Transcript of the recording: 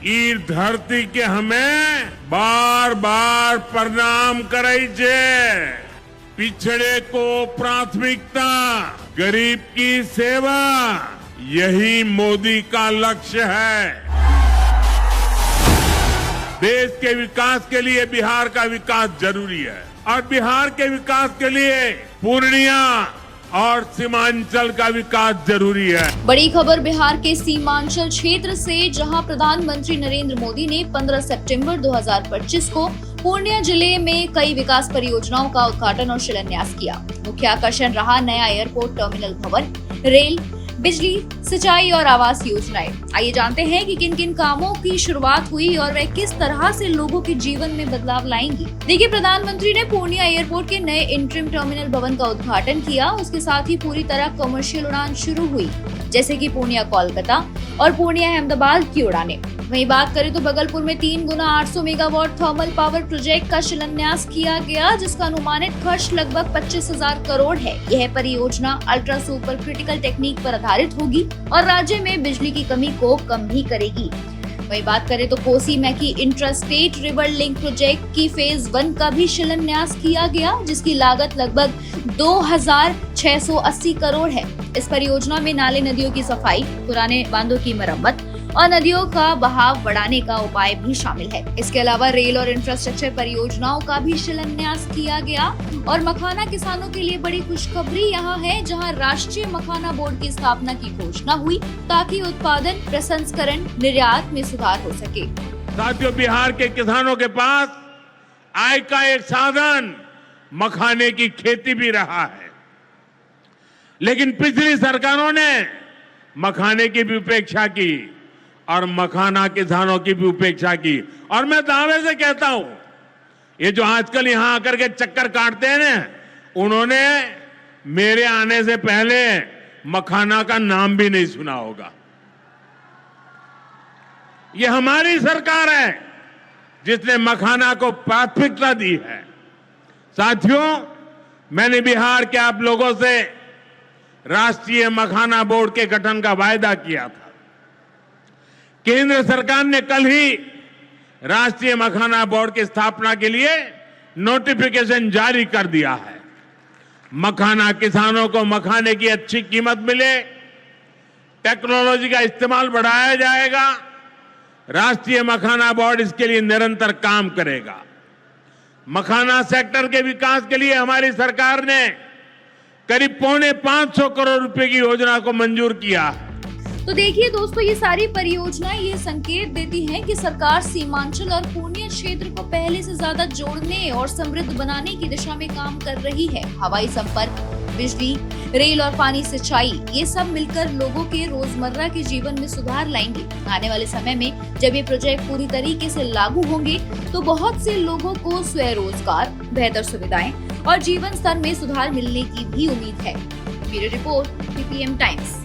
ई धरती के हमें बार बार प्रणाम करे छे। पिछड़े को प्राथमिकता, गरीब की सेवा, यही मोदी का लक्ष्य है। देश के विकास के लिए बिहार का विकास जरूरी है और बिहार के विकास के लिए पूर्णिया और सीमांचल का विकास जरूरी है। बड़ी खबर बिहार के सीमांचल क्षेत्र से, जहां प्रधानमंत्री नरेंद्र मोदी ने 15 सितंबर 2025 को पूर्णिया जिले में कई विकास परियोजनाओं का उद्घाटन और शिलान्यास किया। मुख्य आकर्षण रहा नया एयरपोर्ट टर्मिनल भवन, रेल, बिजली, सिंचाई और आवास योजनाएं। आइए जानते हैं कि किन किन कामों की शुरुआत हुई और वे किस तरह से लोगों के जीवन में बदलाव लाएंगी। देखिए, प्रधानमंत्री ने पूर्णिया एयरपोर्ट के नए इंटरिम टर्मिनल भवन का उद्घाटन किया। उसके साथ ही पूरी तरह कमर्शियल उड़ान शुरू हुई, जैसे कि पूर्णिया कोलकाता और पूर्णिया अहमदाबाद की उड़ानें। वहीं बात करें तो बगलपुर में 3 गुना 800 मेगावाट थर्मल पावर प्रोजेक्ट का शिलान्यास किया गया, जिसका अनुमानित खर्च लगभग 25,000 करोड़ है। यह परियोजना अल्ट्रा सुपर क्रिटिकल टेक्निक पर आधारित होगी और राज्य में बिजली की कमी को कम भी करेगी। वहीं बात करें तो Kosi मैकी intrastate river link project की फेज 1 का भी शिलान्यास किया गया, जिसकी लागत लगभग 2,680 करोड़ है। इस परियोजना में नाले नदियों की सफाई, पुराने बांधों की मरम्मत और नदियों का बहाव बढ़ाने का उपाय भी शामिल है। इसके अलावा रेल और इंफ्रास्ट्रक्चर परियोजनाओं का भी शिलान्यास किया गया। और मखाना किसानों के लिए बड़ी खुशखबरी यहाँ है, जहाँ राष्ट्रीय मखाना बोर्ड की स्थापना की घोषणा हुई, ताकि उत्पादन, प्रसंस्करण, निर्यात में सुधार हो सके। साथियों, बिहार के किसानों के पास आय का एक साधन मखाने की खेती भी रहा है, लेकिन पिछली सरकारों ने मखाने की भी उपेक्षा की और मखाना किसानों की भी उपेक्षा की। और मैं दावे से कहता हूं, ये जो आजकल यहां आकर के चक्कर काटते हैं ना, उन्होंने मेरे आने से पहले मखाना का नाम भी नहीं सुना होगा। ये हमारी सरकार है जिसने मखाना को प्राथमिकता दी है। साथियों, मैंने बिहार के आप लोगों से राष्ट्रीय मखाना बोर्ड के गठन का वायदा किया था। केंद्र सरकार ने कल ही राष्ट्रीय मखाना बोर्ड की स्थापना के लिए नोटिफिकेशन जारी कर दिया है। मखाना किसानों को मखाने की अच्छी कीमत मिले, टेक्नोलॉजी का इस्तेमाल बढ़ाया जाएगा। राष्ट्रीय मखाना बोर्ड इसके लिए निरंतर काम करेगा। मखाना सेक्टर के विकास के लिए हमारी सरकार ने करीब 550 करोड़ रुपए की योजना को मंजूर किया है। तो देखिए दोस्तों, ये सारी परियोजनाएं ये संकेत देती हैं कि सरकार सीमांचल और पूर्णिया क्षेत्र को पहले से ज्यादा जोड़ने और समृद्ध बनाने की दिशा में काम कर रही है। हवाई संपर्क, बिजली, रेल और पानी सिंचाई, ये सब मिलकर लोगों के रोजमर्रा के जीवन में सुधार लाएंगे। आने वाले समय में जब ये प्रोजेक्ट पूरी तरीके से लागू होंगे तो बहुत से लोगों को स्वरोजगार, बेहतर सुविधाएं और जीवन स्तर में सुधार मिलने की भी उम्मीद है। Bureau report, PPM times.